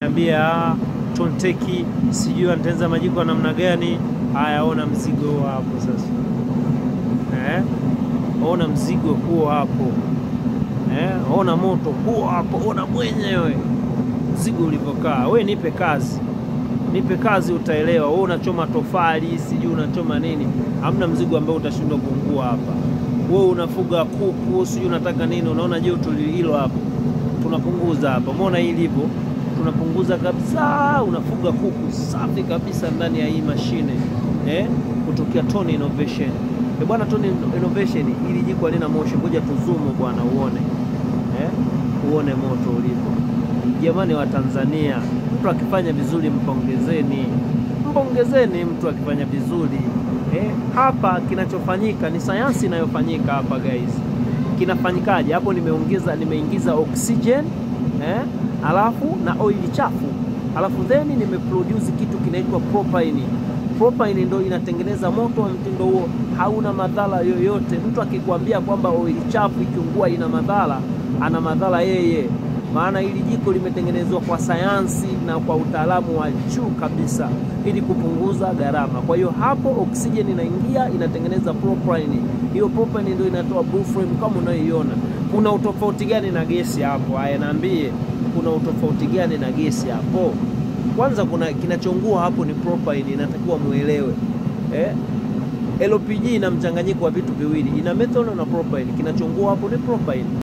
Niambia Tonteki sijui anatengeneza majiko ya namna gani. Haya, ona mzigo hapo sasa. Ona mzigo huo hapo. Ona moto huo hapo, ona mwenyewe mzigo ulivyokaa. Wewe nipe kazi. Nipe kazi utaelewa. Wewe unachoma tofali, sijui unachoma nini. Hamna mzigo ambao utashindwa kuungua hapa. Wewe unafuga kuku, sijui unataka nini. Unaona joto hilo hapo. Tunapunguza hapa. Umeona hili hivyo? Tunapunguza kabisa. Unafuga kuku safi kabisa ndani ya hii mashine. Kutokea Tony Innovation. Bwana, Tony Innovation ili jiko halina moshi. Ngoja tuzumu bwana uone. Uone moto ulipo. Jamani wa Tanzania, mtu akifanya vizuri mpongezeni. Mpongezeni mtu akifanya vizuri. Hapa kinachofanyika ni sayansi inayofanyika hapa guys. Kinafanyikaje? Hapo nimeingiza oxygen, alafu na oil chafu. Alafu then nimeproduce kitu kinaitwa propane. Propane ndio inatengeneza moto wa mtindo huo, hauna madhara yoyote. Mtu akikwambia kwamba oil chafu ikiungua ina madhara, ana madhara yeye. Maana hili jiko limetengenezwa kwa sayansi na kwa utaalamu wa juu kabisa ili kupunguza gharama. Kwa hiyo hapo oxygen inaingia, inatengeneza propane. Hiyo propane ndio inatoa blue flame kama unayoiona. Kuna utofauti gani na gesi hapo? Haya, niambie, kuna utofauti gani na gesi hapo? Kwanza kinachoungua hapo ni propane, inatakiwa muelewe. LPG ina mchanganyiko wa vitu viwili, ina methanol na propane. Kinachoungua hapo ni propane.